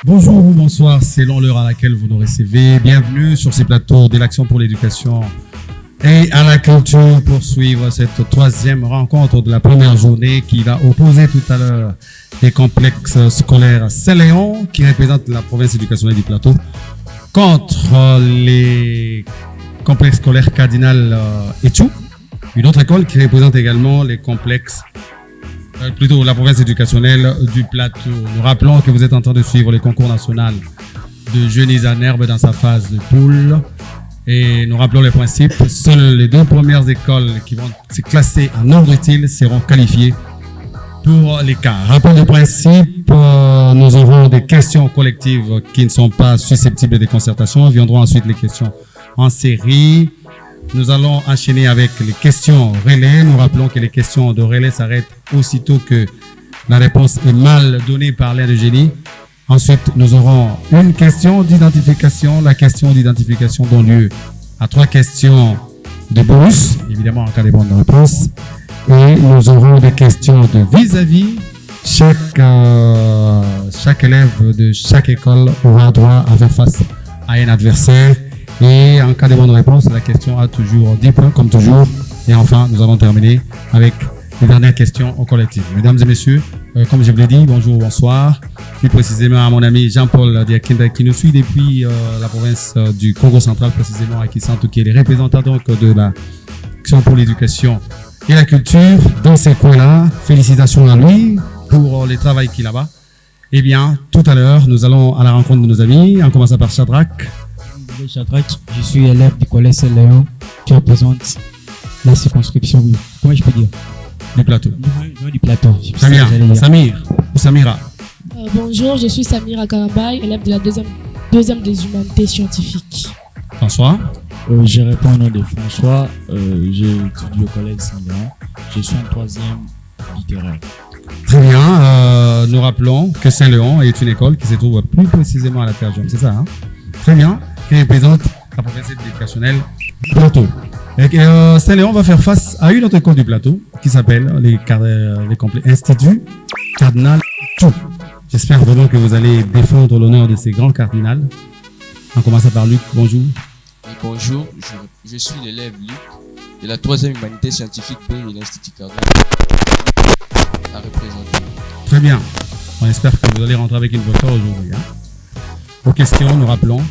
Bonjour ou bonsoir, selon l'heure à laquelle vous nous recevez. Bienvenue sur ces plateaux de l'Action pour l'éducation et à la culture pour suivre cette troisième rencontre de la première journée qui va opposer tout à l'heure les complexes scolaires Saint-Léon qui représentent la province éducationnelle du Plateau contre les complexes scolaires Cardinal Etchou, une autre école qui représente également les complexes plutôt la province éducationnelle du Plateau. Nous rappelons que vous êtes en train de suivre le concours national de Genise en herbe dans sa phase de poule. Et nous rappelons les principes. Seules les deux premières écoles qui vont se classer en ordre utile seront qualifiées pour les quarts. Rappel de principe, nous aurons des questions collectives qui ne sont pas susceptibles de concertation. Viendront ensuite les questions en série. Nous allons enchaîner avec les questions relais. Nous rappelons que les questions de relais s'arrêtent aussitôt que la réponse est mal donnée par l'aide de génie. Ensuite, nous aurons une question d'identification. La question d'identification donne lieu à 3 questions de bonus, évidemment en cas de bonne réponse. Et nous aurons des questions de vis-à-vis. Chaque élève de chaque école aura droit à faire face à un adversaire. Et en cas de bonne réponse, la question a toujours 10 points, comme toujours. Et enfin, nous allons terminer avec les dernières questions au collectif. Mesdames et messieurs, comme je vous l'ai dit, bonjour, bonsoir. Plus précisément à mon ami Jean-Paul Diakinda qui nous suit depuis la province du Congo central, précisément à Kisantu, qui est le représentant donc de l'Action pour l'éducation et la culture dans ces coins-là. Félicitations à lui pour le travail qu'il a là-bas. Eh bien, tout à l'heure, nous allons à la rencontre de nos amis, en commençant par Shadrach. Shadrach, je suis élève du collège Saint-Léon qui représente la circonscription, comment je peux dire, du Plateau. Du Plateau. Samir ou Samira. Bonjour, je suis Samira Karabay, élève de la deuxième des humanités scientifiques. François. Je réponds au nom de François, j'étudie au collège Saint-Léon, je suis en 3e littéraire. Très bien, nous rappelons que Saint-Léon est une école qui se trouve plus précisément à la Terre Jaune, c'est ça, hein? Très bien, qui représente la province éducationnelle du Plateau. Saint-Léon va faire face à une autre école du Plateau qui s'appelle l'Institut Cardinal Etchou. J'espère vraiment que vous allez défendre l'honneur de ces grands cardinals. En commençant par Luc, bonjour. Oui, bonjour, je suis l'élève Luc de la 3e humanité scientifique B de l'Institut Cardinal à représenter. Très bien, on espère que vous allez rentrer avec une voiture aujourd'hui. Aux questions, nous rappelons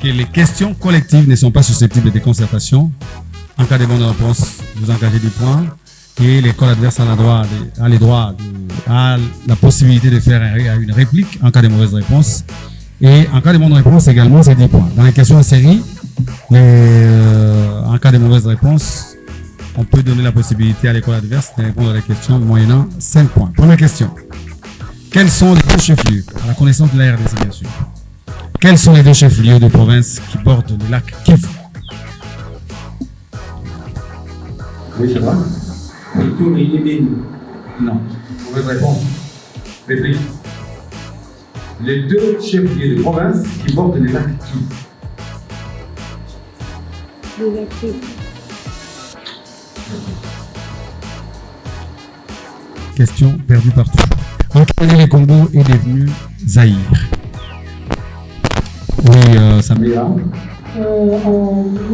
que les questions collectives ne sont pas susceptibles de concertation. En cas de bonne réponse, vous engagez 10 points et l'école adverse a la possibilité de faire une réplique en cas de mauvaise réponse. Et en cas de bonne réponse également, c'est 10 points. Dans les questions en série, en cas de mauvaise réponse, on peut donner la possibilité à l'école adverse de répondre à la question moyennant 5 points. Première question. Quels sont les deux chefs-lieux? À la connaissance de la RDC, bien sûr. Quels sont les deux chefs-lieux de province qui bordent le lac Kivu? Oui, c'est vrai. Non. Mauvaise réponse. Réplique. Les deux chefs-lieux de province qui bordent le lac Kivu. Les acteurs. Question perdue partout. En quelle année le Congo est devenu Zaïre? Oui, Samira. En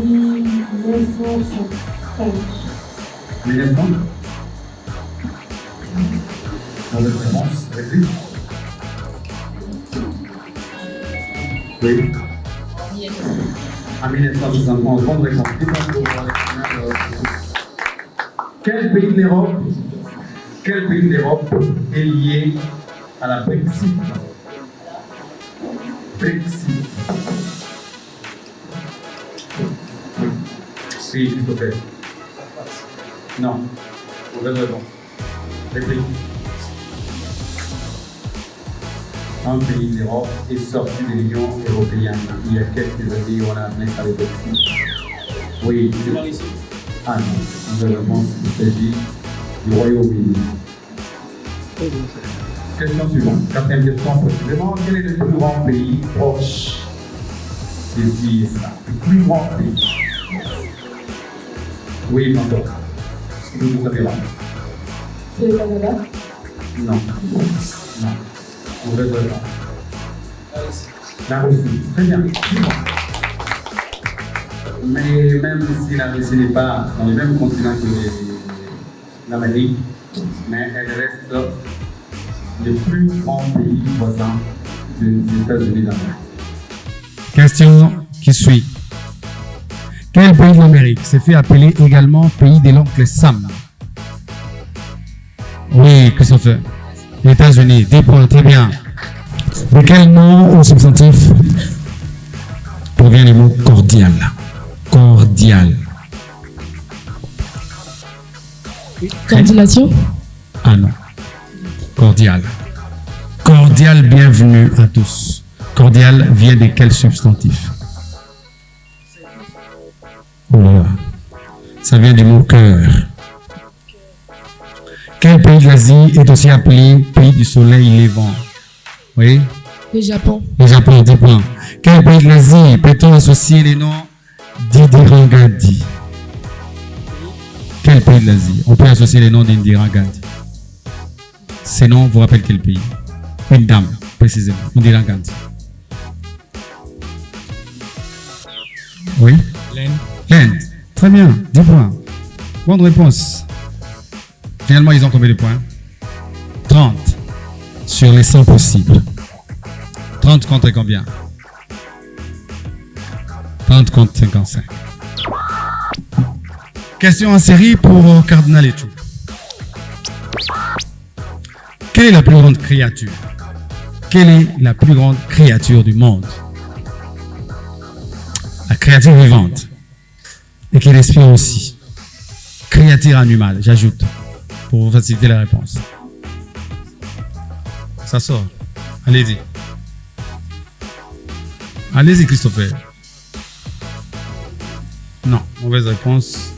1965. 1900. Mauvaise réponse. Réplique. Oui. En 1960, bonne réponse. Quel pays d'Europe est lié à la Brexit? Brexit. Si, s'il te plaît. Non. Mauvaise réponse. Réplique. Un pays d'Europe est sorti de l'Union européenne. Il y a quelques années, on a appelé ça le Brexit. Oui. Ah non. Mauvaise réponse. Il s'agit du Royaume-Uni. Question suivante. 4e question précisément. Quel est le plus grand pays proche des îles? Le plus grand pays. Oui, François. Est-ce que vous savez là? C'est le Canada? Non. Non. Mauvaise réponse. La Russie. Très bien. Mais même si la Russie n'est pas dans le même continent que l'Amérique, mais elle reste le plus grand pays voisin des États-Unis d'Amérique. Question qui suit. Quel pays de l'Amérique s'est fait appeler également pays de l'oncle Sam? Oui, Christopher. Les États-Unis, 10 points, très bien. De quel nom au substantif provient le mot cordial? Cordial. Coordination. Ah non. Cordial. Cordial, bienvenue à tous. Cordial vient de quel substantif? Oh là là. Ça vient du mot cœur. Quel pays de l'Asie est aussi appelé pays du soleil levant? Oui? Le Japon. Le Japon, 10 points. Quel pays de l'Asie peut-on associer les noms d'Indira Gandhi? Quel pays de l'Asie? On peut associer les noms d'Indira Gandhi. Ces noms vous rappellent quel pays? Une dame, précisément. Indira Gandhi. Oui? L'Inde. Très bien, 10 points. Bonne réponse. Finalement, ils ont combien de points? 30 sur les 100 possibles. 30 contre combien? 30 contre 55. Question en série pour Cardinal et tout. Quelle est la plus grande créature? Quelle est la plus grande créature du monde? La créature vivante. Et qui respire aussi. Créature animale, j'ajoute, pour vous faciliter la réponse. Ça sort. Allez-y. Allez-y, Christopher. Non, mauvaise réponse.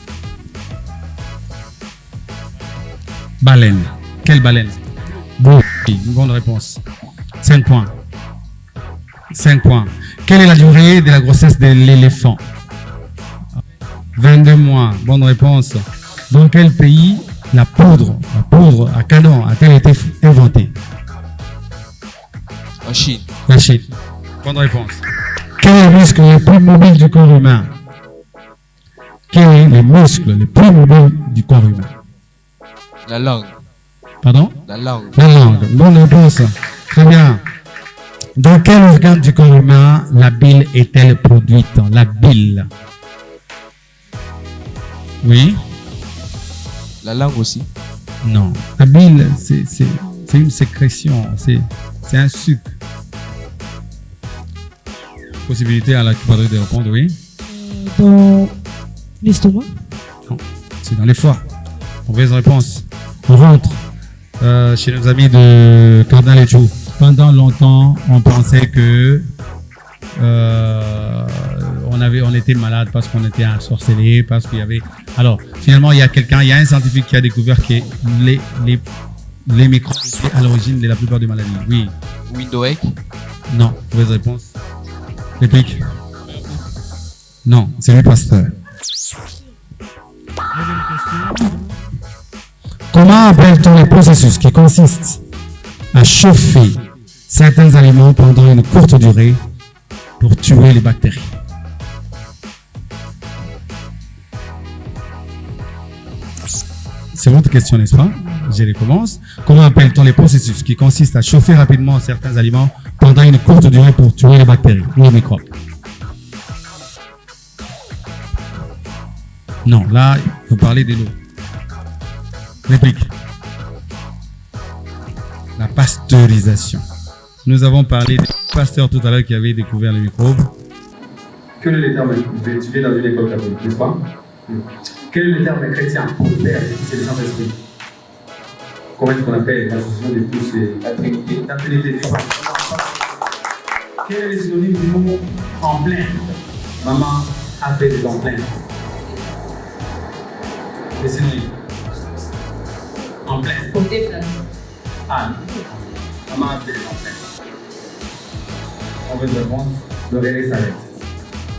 Baleine. Quelle baleine? Bon, une bonne réponse. 5 points. 5 points. Quelle est la durée de la grossesse de l'éléphant? 22 mois. Bonne réponse. Dans quel pays la poudre à canon a-t-elle été inventée? En Chine. La Chine. Bonne réponse. Quel est le muscle le plus mobile du corps humain? Quel est le muscle le plus mobile du corps humain? La langue. Pardon? La langue. La langue. Bonne réponse. Très bien. Dans quel organe du corps humain la bile est-elle produite? La bile. Oui? La langue aussi. Non. La bile, c'est une sécrétion. C'est un sucre. Possibilité à la quadrature de répondre, oui? Dans l'estomac. Non. C'est dans les foies. Mauvaise réponse. On rentre chez nos amis de Cardinal et Chou. Pendant longtemps, on pensait que on était malade parce qu'on était ensorcelé, parce qu'il y avait. Alors, finalement, il y a un scientifique qui a découvert que les microbes étaient à l'origine de la plupart des maladies. Oui. Window egg. Non. Mauvaise réponse. Réplique. Non, c'est Louis Pasteur. Comment appelle-t-on les processus qui consistent à chauffer certains aliments pendant une courte durée pour tuer les bactéries? C'est votre question, n'est-ce pas? Je recommence. Comment appelle-t-on les processus qui consistent à chauffer rapidement certains aliments pendant une courte durée pour tuer les bactéries ou les microbes? Non, là, vous parlez de l'eau. Réplique. La pasteurisation. Nous avons parlé de Pasteur tout à l'heure qui avait découvert les microbes. Quel est le terme? Vous étudiez dans une école catholique, n'est-ce pas? Quel est le terme chrétien pour le Père, c'est le Saint-Esprit? Comment est-ce qu'on appelle l'association de tous ces... La Trinité. La Trinité. Quel est le synonyme du mot en plein? Maman a fait des en plein. Les synonymes. En plein. Pour déplacer. Ah, maman a fait des en plein. On veut une réponse, le relais s'arrête.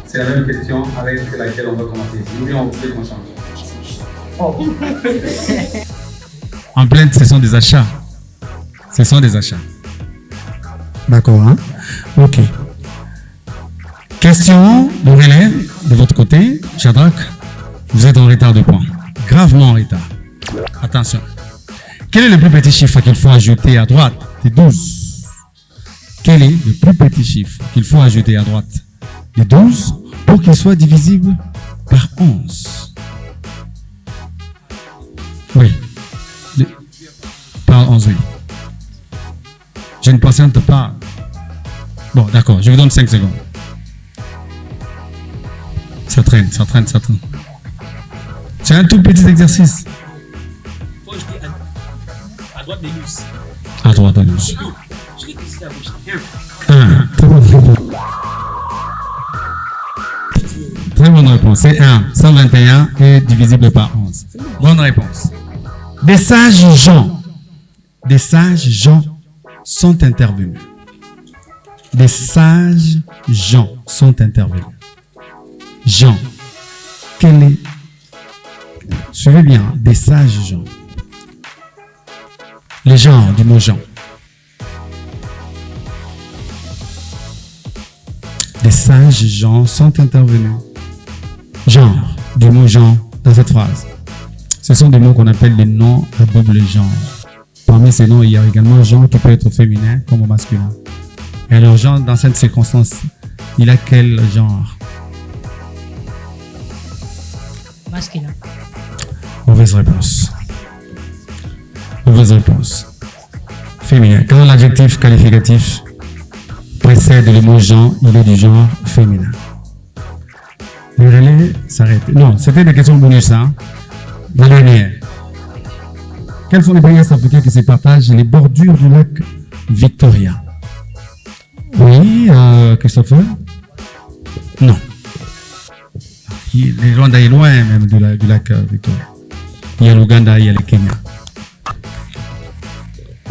C'est la même question avec laquelle on va commencer. Si vous voulez, on sait qu'on change. Oh. En plainte, ce sont des achats. Ce sont des achats. D'accord, hein? Ok. Question de relève de votre côté. Shadrach, vous êtes en retard de points. Gravement en retard. Attention. Quel est le plus petit chiffre qu'il faut ajouter à droite des 12? Quel est le plus petit chiffre qu'il faut ajouter à droite des 12 pour qu'il soit divisible par 11? Oui. Par 11, oui. Je ne patiente pas. Bon, d'accord, je vous donne 5 secondes. Ça traîne. C'est un tout petit exercice. À droite des 12. À droite des 12. Je l'ai décidé à gauche. 1. Très bonne réponse. C'est 1. 121 est divisible par 11. Bonne réponse. Des sages gens sont intervenus. Des sages gens sont intervenus. Jean. Quel est... Suivez bien. Des sages gens. Les genres du mot Jean. Des sages gens sont intervenus. Genre du mot Jean dans cette phrase. Ce sont des mots qu'on appelle des noms à double genre. Parmi ces noms, il y a également Jean qui peut être féminin comme au masculin. Et alors Jean, dans cette circonstance, il a quel genre? Masculin. Mauvaise réponse. Mauvaise réponse. Féminin. Quand l'adjectif qualificatif précède le mot Jean, il est du genre féminin. Le relais s'arrête. Non, c'était des questions bonus, hein. La dernière. Quels sont les pays africains qui se partagent les bordures du lac Victoria? Oui, Christopher? Non. Les Rwanda est loin même du lac Victoria. Il y a l'Ouganda, il y a le Kenya.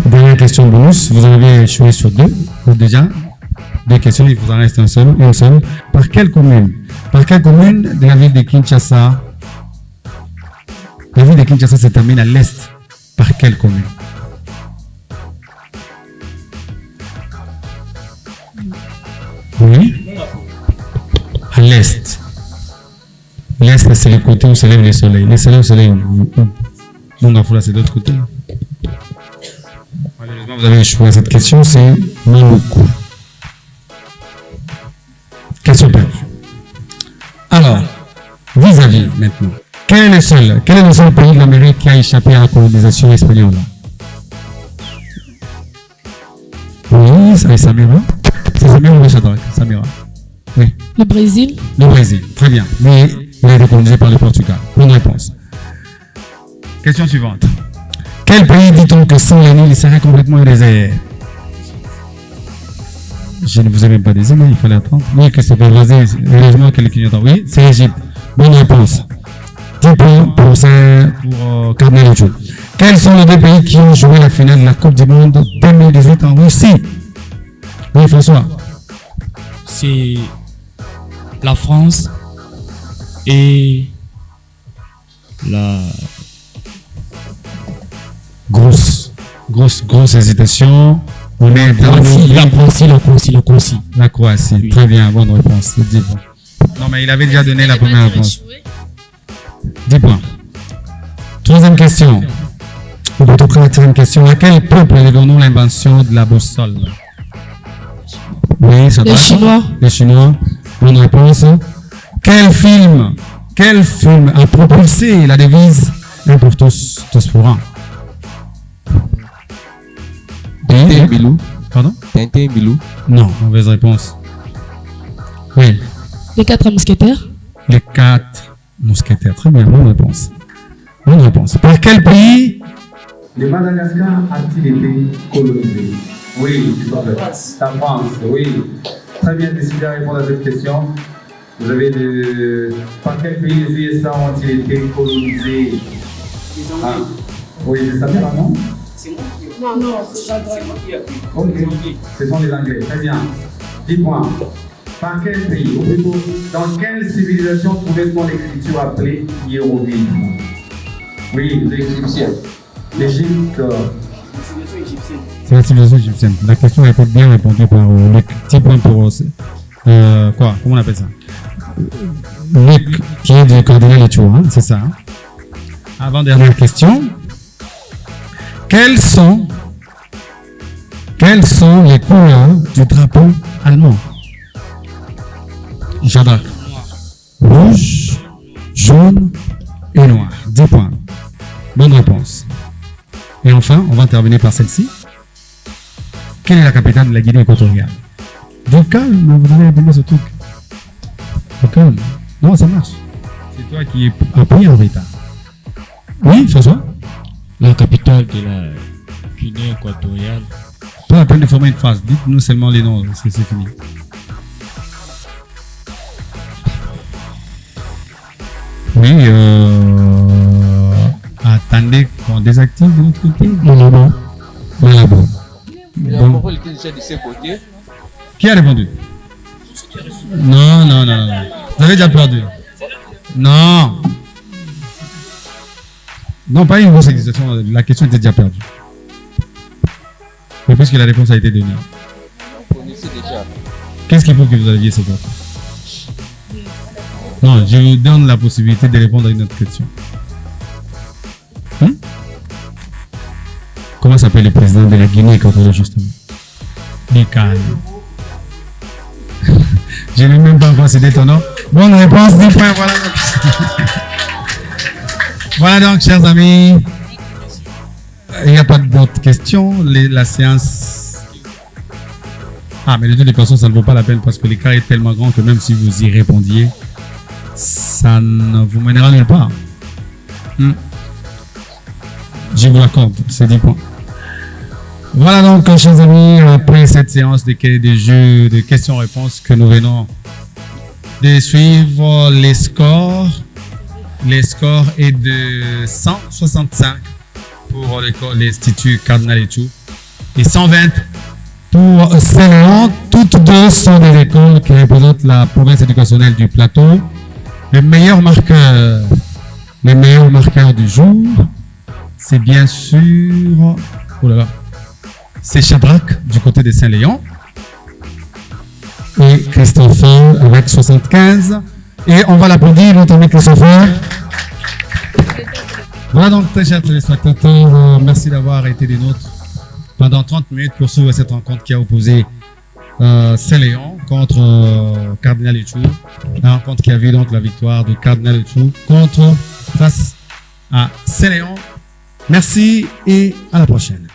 Dernière question bonus. Vous en avez échoué sur 2. Déjà, 2 questions, il vous en reste une seule. Par quelle commune de la ville de Kinshasa? La ville de Kinshasa se termine à l'est. Par quelle commune? Oui? À l'est. L'est, c'est le côté où se lève le soleil. Le soleil, Mongafula, c'est de l'autre côté. Malheureusement, vous avez échoué à cette question, c'est Maluku. Question perdue. Alors, vis-à-vis maintenant. Quel est le seul pays de l'Amérique qui a échappé à la colonisation espagnole? Oui, c'est Samira. C'est Samira ou Shadrach? Samira. Oui. Le Brésil. Le Brésil, très bien. Mais il a été colonisé par le Portugal. Bonne réponse. Question suivante. Quel pays dit-on que sans les Nil, il serait complètement désert? Je ne vous ai même pas désigné, il fallait attendre. Oui, Christopher, vas-y, heureusement qu'elle est clignotante. Oui, c'est l'Égypte. Bonne réponse. 10 points pour Cardinal Ocho. Quels sont les 2 pays qui ont joué la finale de la Coupe du Monde 2018 en Russie? Oui, François. C'est la France et la grosse hésitation. On est dans la Croatie. La Croatie. Oui. Très bien, bonne réponse. 10 points. Non, mais il avait déjà donné la première réponse. 10 points. Troisième question. Ou plutôt quatrième question. À quel peuple devons-nous l'invention de la boussole? Oui, ça Les Chinois. Les Chinois. Bonne réponse. Quel film a propulsé la devise un pour tous, tous pour un? Tintin Bilou. Pardon? Tintin Bilou. Non, mauvaise réponse. Oui. Les 4 mousquetaires. Les 4 mousquetaires. Très bien, bonne réponse. Bonne réponse. Par quel pays le Madagascar a-t-il été colonisé? Oui, la France, oui. Très bien décidé à répondre à cette question. Vous avez par quel pays les USA ont-ils été colonisés? Ah. Oui, c'est ça, non? C'est moi qui ai appris. Ok, ce sont les Anglais, très bien. 10 points. Par quel pays, ou plutôt, dans quelle civilisation trouvait-on l'écriture appelée hiéroglyphe? Oui, l'Égyptien. L'Égypte. égyptienne. C'est la civilisation égyptienne. La question a été bien répondue par Luc. Petit point pour quoi? Comment on appelle ça? Luc, qui est du cardinal et tout, hein? C'est ça. Hein? Avant-dernière question. Quelles sont les couleurs du drapeau allemand? Jacques. Rouge, jaune et noir. 10 points. Bonne réponse. Et enfin, on va terminer par celle-ci. Quelle est la capitale de la Guinée équatoriale? Du calme, vous allez répondre ce truc. Du calme. Non, ça marche. C'est toi qui as pris en retard. Oui, François? La capitale de la Guinée équatoriale. Pas la peine de former une phrase. Dites-nous seulement les noms, c'est fini. Oui, attendez qu'on désactive de l'autre côté. Malabo. Il a Bon. compris, il était déjà de ses côtés. Qui a répondu? Non. Vous avez déjà perdu. Non. Non, pas une grosse excitation. La question était déjà perdue. Mais puisque la réponse a été donnée. Vous connaissez déjà. Qu'est-ce qu'il faut que vous aviez cette fois? Non, je vous donne la possibilité de répondre à une autre question. Comment s'appelle le président de la Guinée équatoriale, justement? Mikal. Je n'ai même pas encore cité ton nom. Bonne réponse, 10 points, voilà. Voilà donc, chers amis. Il n'y a pas d'autres questions. La séance. Ah, mais de toute façon, ça ne vaut pas la peine parce que l'écart est tellement grand que même si vous y répondiez, ça ne vous mènera nulle part. Je vous l'accorde, c'est 10 points. Voilà donc, chers amis, après cette séance de jeux de questions-réponses que nous venons de suivre, les scores est de 165 pour l'Institut Cardinal et tout, et 120 pour Saint-Léon. Toutes deux sont des écoles qui représentent la province éducationnelle du Plateau. Le meilleur marqueur du jour, c'est bien sûr, c'est Shadrach du côté de Saint-Léon et Christopher avec 75. Et on va l'applaudir, notre ami Christopher. Voilà donc, très chers téléspectateurs, merci d'avoir été des nôtres pendant 30 minutes pour suivre cette rencontre qui a opposé Saint-Léon contre Cardinal Echou. La rencontre qui a vu donc la victoire de Cardinal Echou face à Saint-Léon. Merci et à la prochaine.